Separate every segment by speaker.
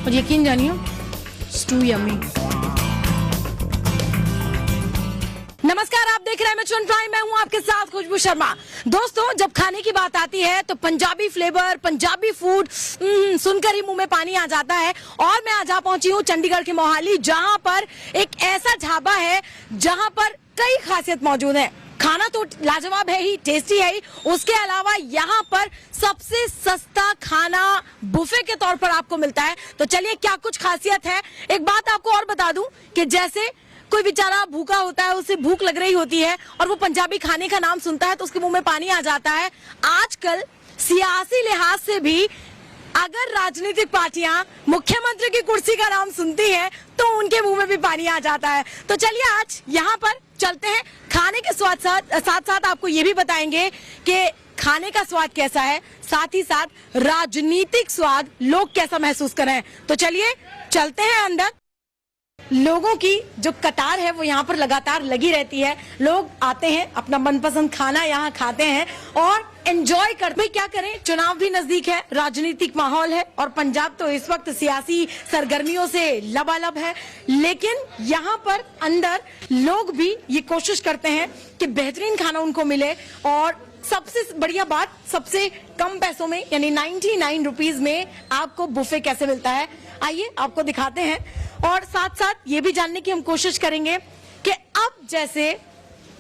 Speaker 1: और यकीन जानिए स्टू यम्मी। नमस्कार, आप देख रहे हैं मिशन प्राइम, मैं हूं आपके साथ खुशबू शर्मा। दोस्तों, जब खाने की बात आती है तो पंजाबी फ्लेवर, पंजाबी फूड सुनकर ही मुंह में पानी आ जाता है। और मैं आज पहुंची हूं चंडीगढ़ के मोहाली, जहां पर एक ऐसा ढाबा है जहां पर कई खासियत मौजूद है। खाना तो लाजवाब है ही, टेस्टी है ही, उसके अलावा यहाँ पर सबसे सस्ता खाना बुफे के तौर पर आपको मिलता है। तो चलिए, क्या कुछ खासियत है। एक बात आपको और बता दूं कि जैसे कोई बेचारा भूखा होता है, उसे भूख लग रही होती है और वो पंजाबी खाने का नाम सुनता है तो उसके मुंह में पानी आ जाता है। आजकल सियासी लिहाज से भी अगर राजनीतिक पार्टियां मुख्यमंत्री की कुर्सी का नाम सुनती हैं तो उनके मुंह में भी पानी आ जाता है। तो चलिए, आज यहाँ पर चलते हैं। खाने के स्वाद साथ साथ आपको ये भी बताएंगे कि खाने का स्वाद कैसा है, साथ ही साथ राजनीतिक स्वाद लोग कैसा महसूस कर रहे हैं। तो चलिए चलते हैं अंदर। लोगों की जो कतार है वो यहाँ पर लगातार लगी रहती है। लोग आते हैं, अपना मनपसंद खाना यहाँ खाते हैं और एंजॉय करते। भाई क्या करें, चुनाव भी नजदीक है, राजनीतिक माहौल है और पंजाब तो इस वक्त सियासी सरगर्मियों से लबालब है। लेकिन यहाँ पर अंदर लोग भी ये कोशिश करते हैं कि बेहतरीन खाना उनको मिले और सबसे बढ़िया बात, सबसे कम पैसों में यानी 99 रुपीज में आपको बुफे कैसे मिलता है। आइए आपको दिखाते हैं और साथ साथ ये भी जानने की हम कोशिश करेंगे कि अब जैसे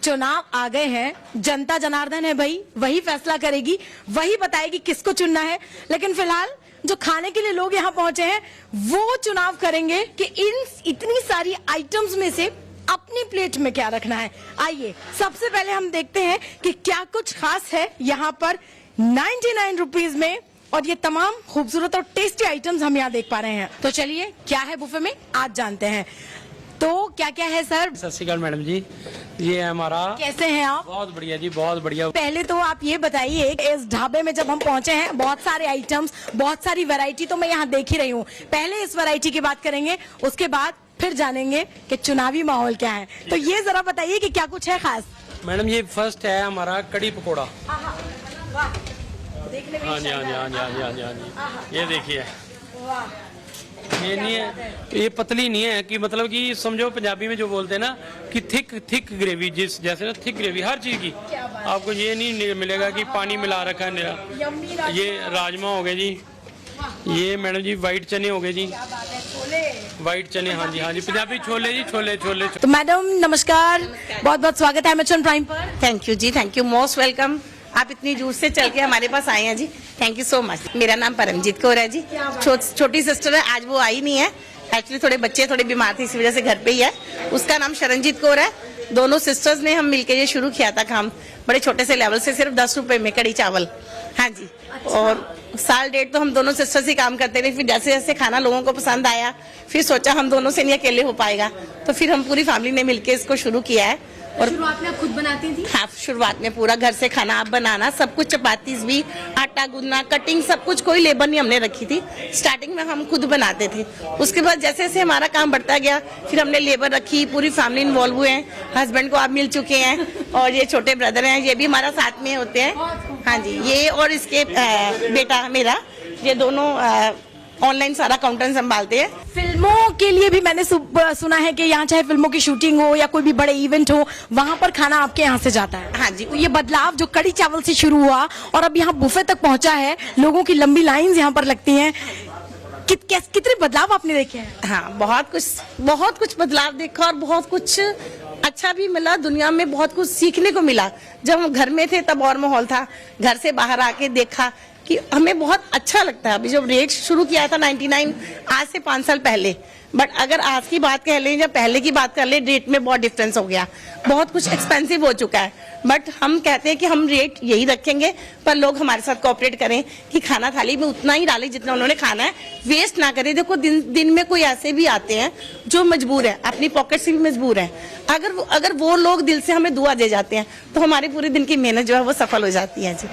Speaker 1: चुनाव आ गए हैं, जनता जनार्दन है भाई, वही फैसला करेगी, वही बताएगी किसको चुनना है। लेकिन फिलहाल जो खाने के लिए लोग यहाँ पहुंचे हैं वो चुनाव करेंगे कि इन इतनी सारी आइटम्स में से अपनी प्लेट में क्या रखना है। आइए सबसे पहले हम देखते हैं कि क्या कुछ खास है यहाँ पर 99 रुपीज में और ये तमाम खूबसूरत और टेस्टी आइटम्स हम यहाँ देख पा रहे हैं। तो चलिए, क्या है बुफे में आज जानते हैं। तो क्या क्या है सर?
Speaker 2: सत श्री अकाल मैडम जी, ये है हमारा।
Speaker 1: कैसे हैं आप?
Speaker 2: बहुत बढ़िया जी, बहुत बढ़िया।
Speaker 1: पहले तो आप ये बताइए, इस ढाबे में जब हम पहुंचे हैं बहुत सारे आइटम्स, बहुत सारी वैरायटी तो मैं यहाँ देख ही रही हूँ। पहले इस वैरायटी की बात करेंगे, उसके बाद फिर जानेंगे कि चुनावी माहौल क्या है। तो ये जरा बताइए कि क्या कुछ है खास।
Speaker 2: मैडम ये फर्स्ट है हमारा कड़ी पकौड़ा।
Speaker 1: देखने में
Speaker 2: हाँ जी, हाँ जी, हाँ जी, हाँ जी, हाँ जी, हाँ जी। ये देखिए, ये नहीं है, ये पतली नहीं है कि मतलब कि समझो पंजाबी में जो बोलते हैं ना कि थिक ग्रेवी, जिस जैसे ना थिक ग्रेवी हर चीज की। आपको ये नहीं मिलेगा कि पानी मिला रखा है मेरा। ये राजमा हो गए जी, ये मैडम जी व्हाइट चने हो गए जी, व्हाइट चने। हाँ जी, हाँ जी, पंजाबी छोले जी, छोले छोले।
Speaker 1: तो मैडम नमस्कार, बहुत बहुत स्वागत है मिशन प्राइम पर।
Speaker 3: थैंक यू जी, थैंक यू, मोस्ट वेलकम। आप इतनी दूर से चल के हमारे पास आए हैं जी, थैंक यू सो मच। मेरा नाम परमजीत कौर है जी, छोटी सिस्टर है, आज वो आई नहीं है। एक्चुअली थोड़े बच्चे थोड़े बीमार थे, इसी वजह से घर पे ही है। उसका नाम शरणजीत कौर है। दोनों सिस्टर्स ने हम मिलकर ये शुरू किया था काम, बड़े छोटे से लेवल से, सिर्फ 10 रुपए में कड़ी चावल। हाँ जी। अच्छा। और साल डेढ़ तो हम दोनों सिस्टर्स ही काम करते रहे। फिर जैसे जैसे खाना लोगों को पसंद आया, फिर सोचा हम दोनों से नहीं अकेले हो पाएगा, तो फिर हम पूरी फैमिली ने मिलकर इसको शुरू किया है। और
Speaker 1: शुरुआत में आप खुद बनाती थी?
Speaker 3: हाँ, शुरुआत में पूरा घर से खाना आप बनाना, सब कुछ, चपातीस भी, आटा गूंदना, कटिंग, सब कुछ, कोई लेबर नहीं हमने रखी थी। स्टार्टिंग में हम खुद बनाते थे। उसके बाद जैसे जैसे हमारा काम बढ़ता गया, फिर हमने लेबर रखी, पूरी फैमिली इन्वॉल्व हुए हैं। हस्बैंड को आप मिल चुके हैं और ये छोटे ब्रदर हैं, ये भी हमारा साथ में होते हैं। हाँ जी, ये और इसके बेटा मेरा, ये दोनों ऑनलाइन सारा काउंटर संभालते हैं।
Speaker 1: फिल्मों के लिए भी मैंने सुना है कि यहाँ चाहे फिल्मों की शूटिंग हो या कोई भी बड़े इवेंट हो, वहाँ पर खाना आपके यहाँ से जाता है।
Speaker 3: हाँ जी।
Speaker 1: तो ये बदलाव जो कड़ी चावल से शुरू हुआ और अब यहाँ बुफे तक पहुँचा है, लोगों की लंबी लाइंस यहाँ पर लगती हैं, कितने बदलाव आपने देखे हैं?
Speaker 3: हाँ, बहुत कुछ बदलाव देखा और बहुत कुछ अच्छा भी मिला। दुनिया में बहुत कुछ सीखने को मिला। जब हम घर में थे तब और माहौल था, घर से बाहर आके देखा कि हमें बहुत अच्छा लगता है। अभी जब रेट शुरू किया था 99, आज से 5 साल पहले, बट अगर आज की बात कह लें या पहले की बात कर लें, रेट में बहुत डिफरेंस हो गया, बहुत कुछ एक्सपेंसिव हो चुका है। बट हम कहते हैं कि हम रेट यही रखेंगे, पर लोग हमारे साथ कोऑपरेट करें कि खाना थाली में उतना ही डालें जितना उन्होंने खाना है, वेस्ट ना करें। देखो दिन में कोई ऐसे भी आते हैं जो मजबूर है, अपनी पॉकेट से भी मजबूर है। अगर वो लोग दिल से हमें दुआ दे जाते हैं तो हमारे पूरे दिन की मेहनत जो है वो सफल हो जाती है जी।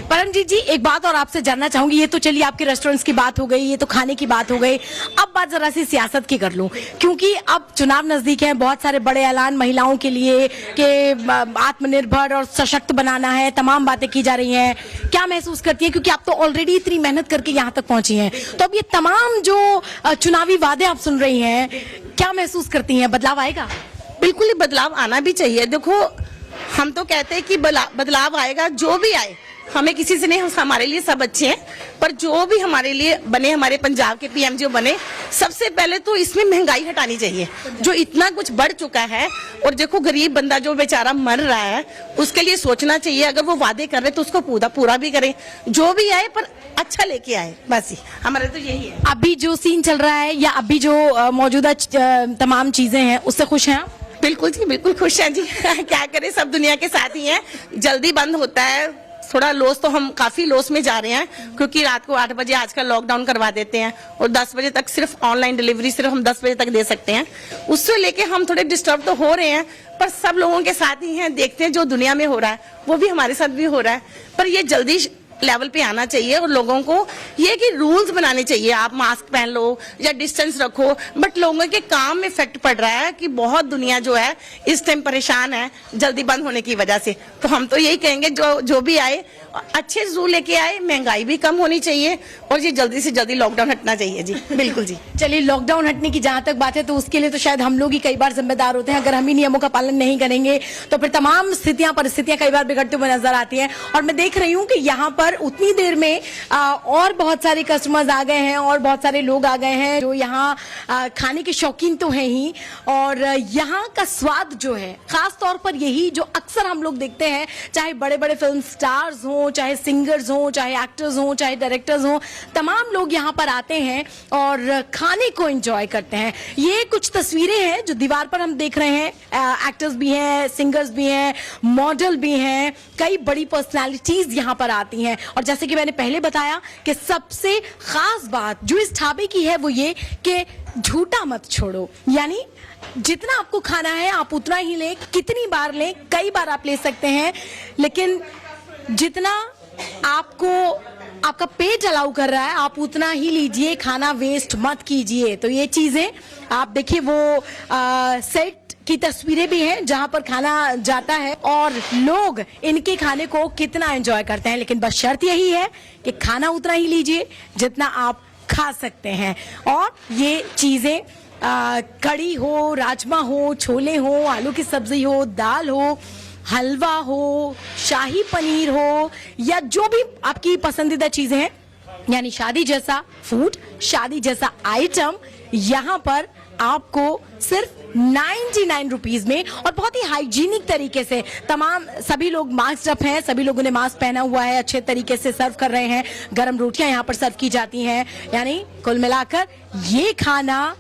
Speaker 1: परमजीत जी, एक बात और आपसे जानना चाहूंगी। ये तो चलिए आपके रेस्टोरेंट्स की बात हो गई, ये तो खाने की बात हो गई। अब बात जरा सी सियासत की कर लूं, क्योंकि अब चुनाव नजदीक है, बहुत सारे बड़े ऐलान महिलाओं के लिए कि आत्मनिर्भर और सशक्त बनाना है, तमाम बातें की जा रही हैं। क्या महसूस करती हैं, क्योंकि आप तो ऑलरेडी इतनी मेहनत करके यहाँ तक पहुंची हैं, तो अब ये तमाम जो चुनावी वादे आप सुन रही हैं, क्या महसूस करती हैं? बदलाव आएगा?
Speaker 3: बिल्कुल ही बदलाव आना भी चाहिए। देखो, हम तो कहते हैं कि बदलाव आएगा, जो भी आए, हमें किसी से नहीं, हमारे लिए सब अच्छे हैं, पर जो भी हमारे लिए बने, हमारे पंजाब के पीएम जो बने, सबसे पहले तो इसमें महंगाई हटानी चाहिए, जो इतना कुछ बढ़ चुका है। और देखो, गरीब बंदा जो बेचारा मर रहा है, उसके लिए सोचना चाहिए। अगर वो वादे कर रहे तो उसको पूरा भी करें, जो भी आए पर अच्छा लेके आए, बस ही हमारा तो यही है।
Speaker 1: अभी जो सीन चल रहा है या अभी जो मौजूदा तमाम चीजें हैं, उससे खुश हैं आप?
Speaker 3: बिल्कुल जी, बिल्कुल खुश हैं जी। क्या करें, सब दुनिया के साथ ही हैं। जल्दी बंद होता है, थोड़ा लॉस, तो हम काफी लॉस में जा रहे हैं, क्योंकि रात को 8 बजे आजकल लॉकडाउन करवा देते हैं और 10 बजे तक सिर्फ ऑनलाइन डिलीवरी, सिर्फ हम 10 बजे तक दे सकते हैं। उससे लेके हम थोड़े डिस्टर्ब तो हो रहे हैं, पर सब लोगों के साथ ही हैं। देखते हैं जो दुनिया में हो रहा है वो भी हमारे साथ भी हो रहा है, पर ये जल्दी लेवल पे आना चाहिए। और लोगों को ये कि रूल्स बनाने चाहिए, आप मास्क पहन लो या डिस्टेंस रखो, बट लोगों के काम में इफेक्ट पड़ रहा है कि बहुत दुनिया जो है इस टाइम परेशान है जल्दी बंद होने की वजह से। तो हम तो यही कहेंगे, जो भी आए अच्छे रूल लेके आए, महंगाई भी कम होनी चाहिए और ये जल्दी से जल्दी लॉकडाउन हटना चाहिए जी। बिल्कुल जी।
Speaker 1: चलिए, लॉकडाउन हटने की जहां तक बात है, तो उसके लिए तो शायद हम लोग ही कई बार जिम्मेदार होते हैं। अगर हम ही नियमों का पालन नहीं करेंगे तो फिर तमाम परिस्थितियां कई बार बिगड़ते हुए नजर आती हैं। और मैं देख रही हूँ कि यहाँ पर उतनी देर में और बहुत सारे कस्टमर्स आ गए हैं और बहुत सारे लोग आ गए हैं जो यहाँ खाने के शौकीन तो हैं ही, और यहाँ का स्वाद जो है, खास तौर पर यही जो अक्सर हम लोग देखते हैं, चाहे बड़े बड़े फिल्म स्टार्स हों, चाहे सिंगर्स हों, चाहे एक्टर्स हों, चाहे डायरेक्टर्स हों, तमाम लोग यहाँ पर आते हैं और खाने को एंजॉय करते हैं। ये कुछ तस्वीरें हैं जो दीवार पर हम देख रहे हैं। एक्टर्स भी हैं, सिंगर्स भी हैं, मॉडल भी हैं, कई बड़ी पर्सनालिटीज यहाँ पर आती हैं। और जैसे कि मैंने पहले बताया कि सबसे खास बात जो इस ढाबे की है वो ये कि झूठा मत छोड़ो, यानी जितना आपको खाना है आप उतना ही लें, कितनी बार लें, कई बार आप ले सकते हैं, लेकिन जितना आपको आपका पेट अलाउ कर रहा है आप उतना ही लीजिए, खाना वेस्ट मत कीजिए। तो ये चीजें आप देखिए, वो सेट की तस्वीरें भी हैं जहां पर खाना जाता है और लोग इनके खाने को कितना एंजॉय करते हैं, लेकिन बस शर्त यही है कि खाना उतना ही लीजिए जितना आप खा सकते हैं। और ये चीजें कड़ी हो, राजमा हो, छोले हो, आलू की सब्जी हो, दाल हो, हलवा हो, शाही पनीर हो, या जो भी आपकी पसंदीदा चीजें हैं, यानी शादी जैसा फूड, शादी जैसा आइटम यहाँ पर आपको सिर्फ 99 रुपीज में और बहुत ही हाइजीनिक तरीके से तमाम सभी लोग मास्क अप हैं, सभी लोगों ने मास्क पहना हुआ है, अच्छे तरीके से सर्व कर रहे हैं। गर्म रोटियां यहाँ पर सर्व की जाती हैं, यानी कुल मिलाकर ये खाना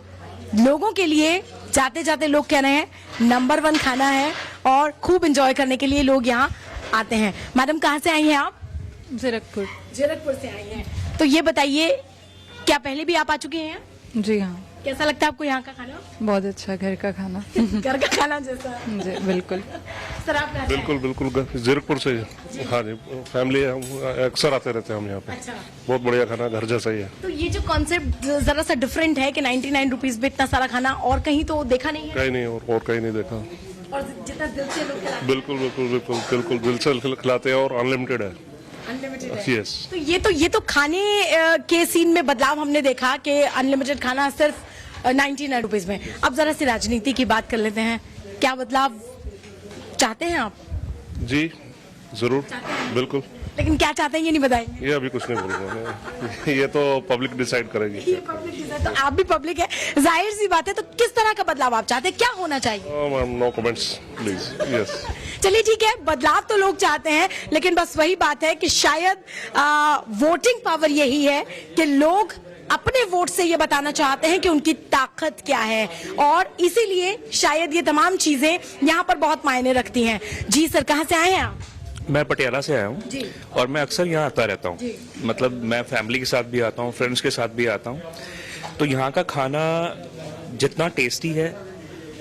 Speaker 1: लोगों के लिए, जाते जाते लोग कह रहे हैं, नंबर 1 खाना है और खूब एंजॉय करने के लिए लोग यहाँ आते हैं। मैडम, कहाँ से आई हैं आप?
Speaker 4: जीरकपुर।
Speaker 1: जीरकपुर से आई हैं। तो ये बताइए, क्या पहले भी आप आ चुके हैं?
Speaker 4: जी हाँ।
Speaker 1: कैसा लगता है आपको यहाँ का खाना?
Speaker 4: बहुत अच्छा, घर का खाना।
Speaker 1: घर का खाना जैसा?
Speaker 4: जी बिल्कुल।
Speaker 1: सर, आप कहाँ से?
Speaker 5: बिल्कुल जीरकपुर से। हाँ जी, फैमिली है, हम अक्सर आते रहते हैं हम यहाँ पे।
Speaker 1: अच्छा।
Speaker 5: बहुत बढ़िया खाना, घर जैसा ही है।
Speaker 1: तो ये जो कॉन्सेप्ट जरा सा डिफरेंट है कि 99 रुपीज में इतना सारा खाना, और कहीं तो देखा नहीं है?
Speaker 5: कहीं नहीं, और कहीं नहीं देखा।
Speaker 1: और जितना दिल से लोग खिलाते हैं।
Speaker 5: बिल्कुल दिल से खिलाते हैं और अनलिमिटेड है।
Speaker 1: अनलिमिटेड है।
Speaker 5: यस।
Speaker 1: तो ये तो खाने के सीन में बदलाव हमने देखा कि अनलिमिटेड खाना सिर्फ 99 रुपीज में। अब जरा सी राजनीति की बात कर लेते हैं, क्या बदलाव चाहते हैं आप?
Speaker 5: जी जरूर, बिल्कुल।
Speaker 1: लेकिन क्या चाहते हैं ये नहीं बताएंगे?
Speaker 5: ये अभी कुछ नहीं बोलूंगा, ये तो पब्लिक डिसाइड करेगी।
Speaker 1: ये पब्लिक डिसाइड, तो आप भी पब्लिक है, जाहिर सी बात है। तो किस तरह का बदलाव आप चाहते हैं, क्या होना चाहिए?
Speaker 5: No comments please. यस।
Speaker 1: चलिए ठीक है, बदलाव तो लोग चाहते हैं, लेकिन बस वही बात है कि शायद वोटिंग पावर यही है कि लोग अपने वोट से ये बताना चाहते हैं कि उनकी ताकत क्या है, और इसीलिए शायद ये तमाम चीजें यहाँ पर बहुत मायने रखती हैं। जी सर, कहाँ से आए हैं आप?
Speaker 6: मैं पटियाला से आया हूँ और मैं अक्सर यहाँ आता रहता हूँ। मतलब मैं फैमिली के साथ भी आता हूँ, फ्रेंड्स के साथ भी आता हूँ। तो यहाँ का खाना जितना टेस्टी है,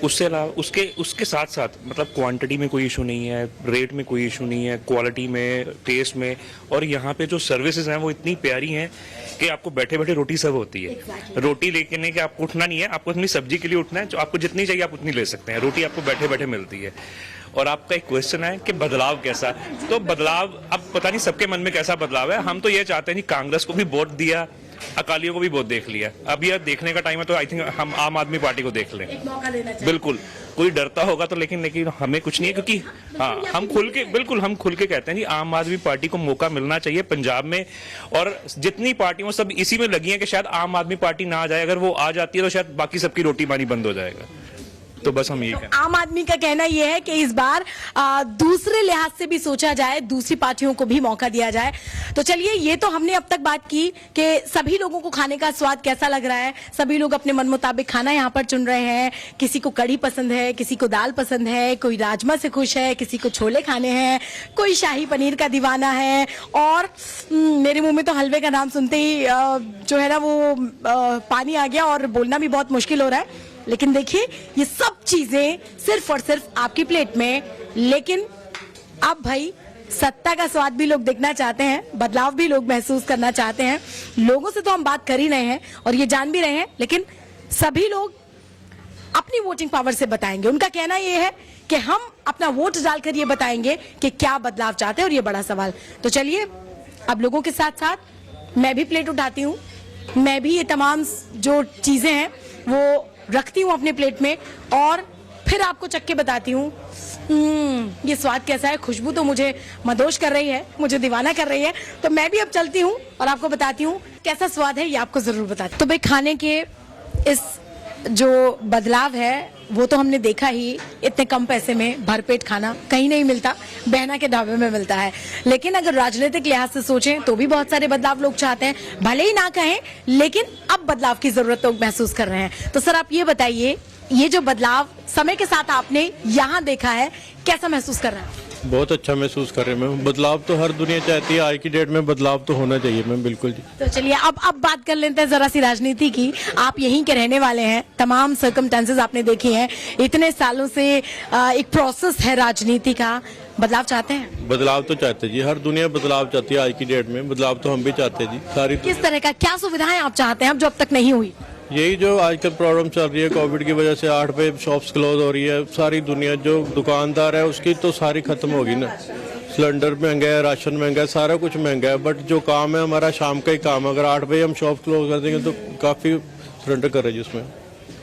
Speaker 6: उससे अलावा उसके साथ साथ मतलब क्वांटिटी में कोई इशू नहीं है, रेट में कोई इशू नहीं है, क्वालिटी में, टेस्ट में, और यहाँ पे जो सर्विसेज हैं वो इतनी प्यारी हैं कि आपको बैठे बैठे रोटी सर्व होती है। रोटी लेके नहीं कि आपको उठना नहीं है, आपको अपनी सब्जी के लिए उठना है, जो आपको जितनी चाहिए आप उतनी ले सकते हैं। रोटी आपको बैठे बैठे मिलती है और आपका एक क्वेश्चन है कि बदलाव कैसा, तो बदलाव अब पता नहीं सबके मन में कैसा बदलाव है। हम तो ये चाहते हैं कि कांग्रेस को भी वोट दिया, अकालियों को भी वोट देख लिया, अब यह देखने का टाइम है, तो आई थिंक हम आम आदमी पार्टी को देख लें।
Speaker 1: एक मौका देना चाहिए।
Speaker 6: बिल्कुल, कोई डरता होगा तो, लेकिन हमें कुछ नहीं है, क्योंकि हाँ हम खुल के कहते हैं कि आम आदमी पार्टी को मौका मिलना चाहिए पंजाब में, और जितनी पार्टियां सब इसी में लगी हैं कि शायद आम आदमी पार्टी ना आ जाए, अगर वो आ जाती है तो शायद बाकी सबकी रोटी पानी बंद हो जाएगा। तो बस हम यही
Speaker 1: तो
Speaker 6: कहते हैं।
Speaker 1: आम आदमी का कहना यह है कि इस बार दूसरे लिहाज से भी सोचा जाए, दूसरी पार्टियों को भी मौका दिया जाए। तो चलिए, ये तो हमने अब तक बात की कि सभी लोगों को खाने का स्वाद कैसा लग रहा है, सभी लोग अपने मन मुताबिक खाना यहाँ पर चुन रहे हैं। किसी को कढ़ी पसंद है, किसी को दाल पसंद है, कोई राजमा से खुश है, किसी को छोले खाने हैं, कोई शाही पनीर का दीवाना है, और मेरे मुंह में तो हलवे का नाम सुनते ही जो है ना वो पानी आ गया और बोलना भी बहुत मुश्किल हो रहा है। लेकिन देखिए, ये सब चीजें सिर्फ और सिर्फ आपकी प्लेट में। लेकिन अब भाई सत्ता का स्वाद भी लोग देखना चाहते हैं, बदलाव भी लोग महसूस करना चाहते हैं। लोगों से तो हम बात कर ही रहे हैं और ये जान भी रहे हैं, लेकिन सभी लोग अपनी वोटिंग पावर से बताएंगे। उनका कहना ये है कि हम अपना वोट डालकर ये बताएंगे कि क्या बदलाव चाहते हैं, और ये बड़ा सवाल। तो चलिए, अब लोगों के साथ साथ मैं भी प्लेट उठाती हूँ, मैं भी ये तमाम जो चीजें हैं वो रखती हूँ अपने प्लेट में, और फिर आपको चख के बताती हूँ ये स्वाद कैसा है। खुशबू तो मुझे मदोश कर रही है, मुझे दीवाना कर रही है। तो मैं भी अब चलती हूँ और आपको बताती हूँ कैसा स्वाद है, ये आपको जरूर बताती हूँ। तो भाई, खाने के इस जो बदलाव है वो तो हमने देखा ही। इतने कम पैसे में भरपेट खाना कहीं नहीं मिलता, बहना के ढाबे में मिलता है। लेकिन अगर राजनीतिक लिहाज से सोचें तो भी बहुत सारे बदलाव लोग चाहते हैं, भले ही ना कहें, लेकिन अब बदलाव की जरूरत लोग महसूस कर रहे हैं। तो सर, आप ये बताइए, ये जो बदलाव समय के साथ आपने यहाँ देखा है, कैसा महसूस कर रहे हैं?
Speaker 7: बहुत अच्छा महसूस कर रहे हैं मैम। बदलाव तो हर दुनिया चाहती है, आज की डेट में बदलाव तो होना चाहिए मैम। बिल्कुल जी।
Speaker 1: तो चलिए, अब बात कर लेते हैं जरा सी राजनीति की। आप यहीं के रहने वाले हैं, तमाम सर्कमस्टेंसेस आपने देखी हैं, इतने सालों से एक प्रोसेस है राजनीति का। बदलाव चाहते हैं?
Speaker 7: बदलाव तो चाहते हैं जी, हर दुनिया बदलाव चाहती है आज की डेट में। बदलाव तो हम भी चाहते हैं जी। सारी
Speaker 1: किस तरह का, क्या सुविधाएं आप चाहते हैं अब जो अब तक नहीं हुई?
Speaker 7: यही जो आजकल प्रॉब्लम चल रही है कोविड की वजह से, 8 पे शॉप्स क्लोज हो रही है, सारी दुनिया जो दुकानदार है उसकी तो सारी खत्म होगी ना। सिलेंडर महंगा है, राशन महंगा है, सारा कुछ महंगा है, बट जो काम है हमारा शाम का ही काम है। अगर 8 बजे हम शॉप क्लोज कर देंगे तो काफी सरेंडर कर रहे हैं जिसमें।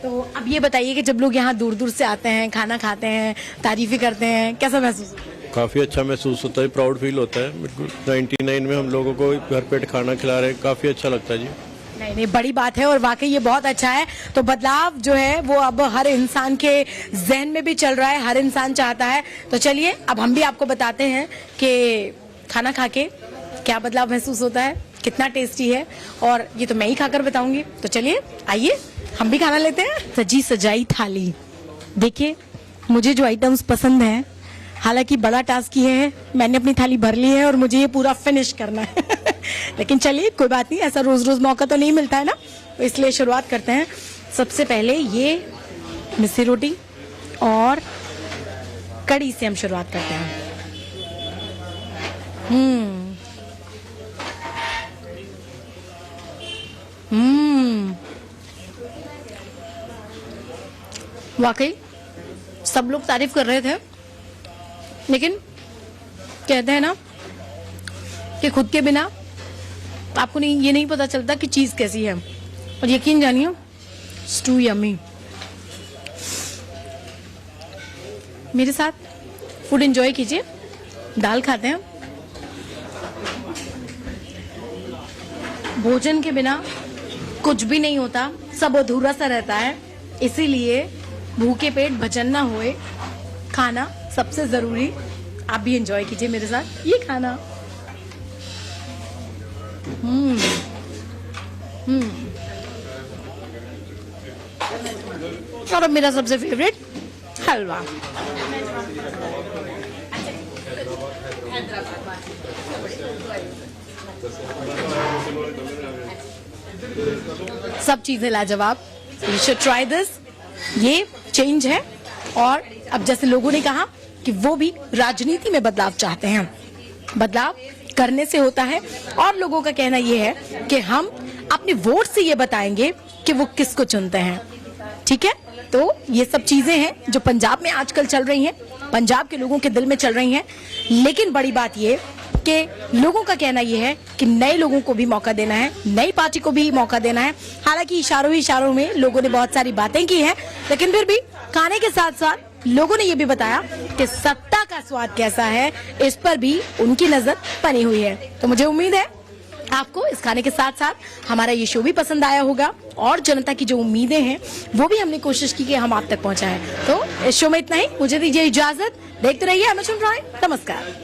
Speaker 1: तो अब ये बताइए कि जब लोग यहाँ दूर दूर से आते हैं, खाना खाते हैं, तारीफें करते हैं, कैसा महसूस होता है?
Speaker 7: काफी अच्छा महसूस होता है, प्राउड फील होता है। बिल्कुल 99 में हम लोगों को घर पेट खाना खिला रहे हैं, काफी अच्छा लगता है जी।
Speaker 1: नहीं, बड़ी बात है और वाकई ये बहुत अच्छा है। तो बदलाव जो है वो अब हर इंसान के जहन में भी चल रहा है, हर इंसान चाहता है। तो चलिए, अब हम भी आपको बताते हैं कि खाना खा के क्या बदलाव महसूस होता है, कितना टेस्टी है, और ये तो मैं ही खाकर बताऊंगी। तो चलिए, आइए हम भी खाना लेते हैं। सजी सजाई थाली। देखिए, मुझे जो आइटम्स पसंद हैं, हालांकि बड़ा टास्क ये है, मैंने अपनी थाली भर ली है और मुझे ये पूरा फिनिश करना है लेकिन चलिए, कोई बात नहीं, ऐसा रोज रोज मौका तो नहीं मिलता है ना, तो इसलिए शुरुआत करते हैं। सबसे पहले ये मिस्सी रोटी और कड़ी से हम शुरुआत करते हैं। वाकई सब लोग तारीफ कर रहे थे, लेकिन कहते हैं ना कि खुद के बिना आपको ये नहीं पता चलता कि चीज कैसी है। और यकीन जानिए, स्टू यम्मी। मेरे साथ फूड एंजॉय कीजिए। दाल खाते हैं। भोजन के बिना कुछ भी नहीं होता, सब अधूरा सा रहता है। इसीलिए भूखे पेट भजन ना होए, खाना सबसे जरूरी। आप भी एंजॉय कीजिए मेरे साथ ये खाना। और अब मेरा सबसे फेवरेट हलवा। सब चीजें लाजवाब। You should try this. ये चेंज है, और अब जैसे लोगों ने कहा कि वो भी राजनीति में बदलाव चाहते हैं। बदलाव करने से होता है, और लोगों का कहना यह है कि हम अपने वोट से ये बताएंगे कि वो किसको चुनते हैं। ठीक है, तो ये सब चीजें हैं जो पंजाब में आजकल चल रही हैं। पंजाब के लोगों के दिल में चल रही हैं। लेकिन बड़ी बात ये कि लोगों का कहना यह है कि नए लोगों को भी मौका देना है, नई पार्टी को भी मौका देना है। हालांकि इशारों ही इशारों में लोगों ने बहुत सारी बातें की हैं, लेकिन फिर भी खाने के साथ साथ लोगों ने ये भी बताया कि सत्ता का स्वाद कैसा है, इस पर भी उनकी नजर बनी हुई है। तो मुझे उम्मीद है आपको इस खाने के साथ साथ हमारा ये शो भी पसंद आया होगा और जनता की जो उम्मीदें हैं वो भी हमने कोशिश की कि हम आप तक पहुंचाएं। तो इस शो में इतना ही, मुझे दीजिए इजाजत। देखते रहिए एमएच प्राइम। नमस्कार।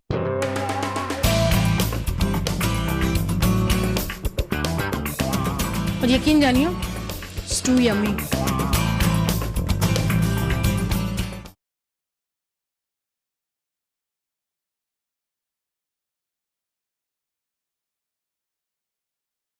Speaker 1: और यकीन जानिए, स्टू यम्मी।